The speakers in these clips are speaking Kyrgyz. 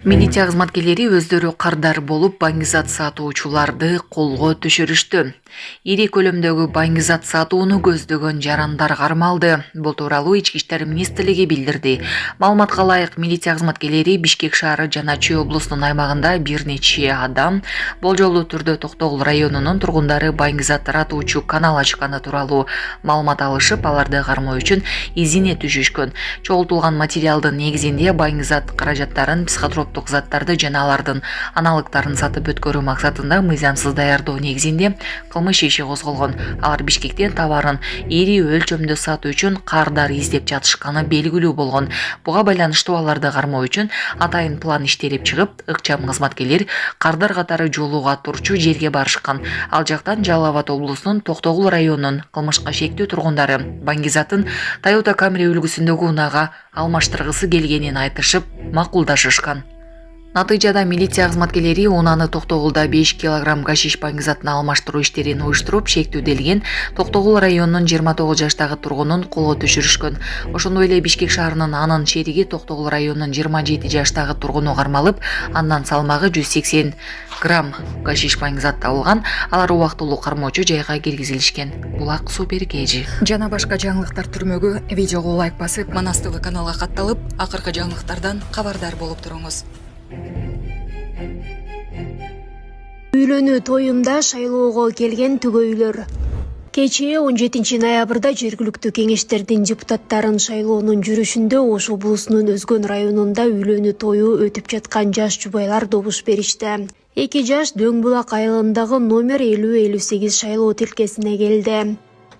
Милиция кызматкерлери өздөрү кардар болуп баңгизат сатуучуларды колго түшүрүштү. Ири көлөмдөгү баңгизат сатууну көздөгөн жарандар кармалды. Бул тууралуу Ички иштер министрлиги билдирди. Маалыматка ылайык, милиция кызматкерлери Бишкек шаары жана Чүй облусунун аймагында бир нече адам болжолдуу түрдө Токтогул районунун тургундары баңгизат таратуучу канал ачканы тууралуу маалымат алышып, аларды кармоо үчүн изине түшүшкөн. Чогултулган материалдын негизинде баңгизат каражаттарын, психотроптук заттарды жана алардын аналыктарын сатып өткөрүү максатында мыйзамсыз даярдоо негизинде кылмыш иши козголгон. Алар Бишкектен товарын ири өлчөмдө сатуу үчүн кардар издеп жатышканы белгилүү болгон. Буга байланыштуу аларды кармоо үчүн атайын план иштелип чыгып, ыкчам кызматкерлер кардар катары жолууга турчу жерге барышкан. Ал жактан Жалал Абад облусунун Токтогул районунун кылмышка шектүү тургундары баңгизатын Toyota Camry үлгүсүндөгү унаага алмаштыргысы келгенин айтышып, макулдашышкан. Натыйжада милиция кызматкерлери унаны Токтогулда 5 килограмм гашиш баңгизатына алмаштыруу иштерин уюштуруп, шектүүделген Токтогул районунун 29 жаштагы тургунун колго түшүрүшкөн. Ошондой эле Бишкек шаарынын анын шериги Токтогул районунун 27 жаштагы тургуну кармалып, андан салмагы 180 грамм гашиш баңгизат табылган. Алар убактылуу кармоочу жайга киргизилишкен. Булак Супер Кежи. Жана башка жаңылыктар түрмөгү видеого лайк басып, Манас ТВ каналга катталып, акыркы жаңылыктардан кабардар болуп туруңуз. Үйлөнүү тоюнда шайлоого келген түгөйлөр. Кечээ 17 ноябрда жергиликтүү кеңештердин депутаттарын шайлоонун жүрүшүндө Ош облусунун Өзгөн районунда үйлөнүү тою өтүп жаткан жаш жубайлар добуш беришти. Эки жаш Дөң булак айылындагы номер 50-58 шайлоо тилкесине келди.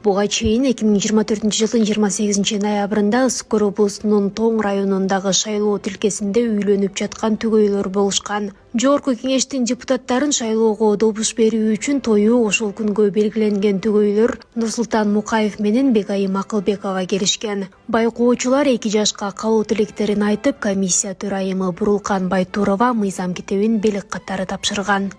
Буга чейин 2024 жылдын 28 ноябрында Ыскыр облусунун Тоң районундагы шайлоо тилкесинде үйлөнүп жаткан түгөйлөр болушкан. Жогорку кеңештин депутаттарын шайлоого добуш берүү үчүн тою ошол күнгө белгиленген түгөйлөр Нурсултан Мукаев менен Бегайым Акылбекова келишкен. Байкоочулар эки жашка калуу тилектерин айтып, комиссия төрайымы Бурулкан Байтурова мыйзам китебин белек катары тапшырган.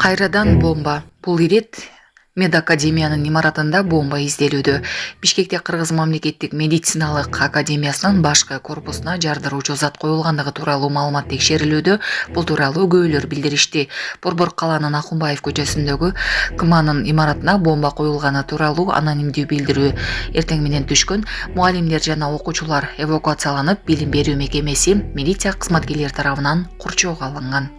Кайрадан бомба. Бул ирет Медакадемиянын имаратында бомба изделүүдө. Бишкекте Кыргыз мамлекеттик медициналык академиясынын башкы корпусуна жардыруучу зат коюлгандыгы тууралуу маалымат текшерилүүдө. Бул тууралуу көбөлөр билдиришти. Борбор калаанын Акунбаев көчөсүндөгү КМАнын имаратына бомба коюлганы тууралуу анонимдүү билдирүү эртең менен түшкөн. Мугалимдер жана окуучулар эвакуацияланып, билим берүү мекемеси милиция кызматкерлери тарабынан курчоого алынган.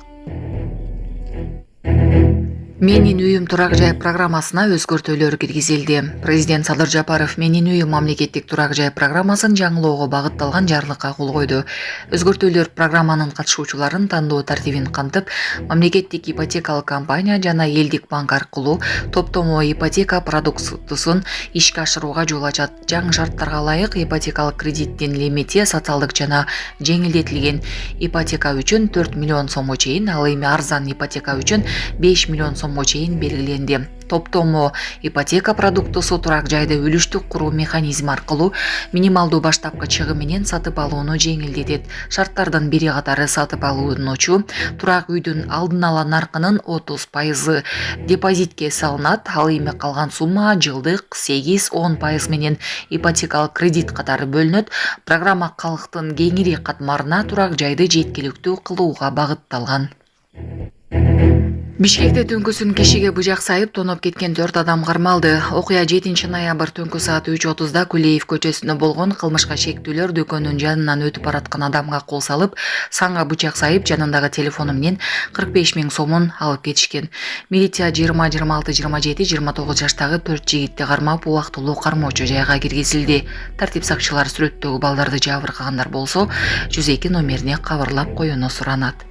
Менин үйүм турак жай программасына өзгөртүүлөр киргизилди. Президент Садыр Жапаров Менин үйүм мамлекеттик турак жай программасын жаңылоого багытталган жарлыкка кол койду. Өзгөртүүлөр программанын катышуучуларын тандоо тартибин кантып, мамлекеттик ипотекалык компания жана элдик банк аркылуу топтомо ипотека продуктусун ишке ашырууга жол ачат. Жаңы шарттарга ылайык ипотекалык кредиттин лимити социалдык жана жеңилдетилген ипотека үчүн 4 миллион сомго чейин, ал эми арзан ипотека үчүн 5 миллион сомго чейин белгиленди. Топтомо ипотека продуктусу турак жайды үлүштүк куруу механизми аркылуу минималдуу баштапкы чыгым менен сатып алууну жеңилдетет. Шарттардын бири катары сатып алуучу турак үйдүн алдын ала наркынын 30% депозитке салынат, ал эми калган сумма жылдык 8-10% менен ипотекалык кредит катары бөлүнөт. Программа калктын кеңири катмарына турак жайды жеткиликтүү кылууга багытталган. Бишкекте түнкүсүн кишиге быжак сайып тоноп кеткен 4 адам кармалды. Окуя 7 ноябрь түнкү саат 3:30да Кулеев көчөсүндө болгон. Кылмышка шектүүлөр дөкөнүн жанынан өтүп бараткан адамга кол салып, санга бычак сайып, жанындагы телефону менен 45 000 сомун алып кетишкен. Милиция 20, 26, 27, 29 жаштагы 4 жигитти кармап, убактылуу кармоочу жайга киргизилди. Тартип сакчылары сүрөттөгү балдарды жабыркагандар болсо, 102 номерине кабарлап коюуну суранат.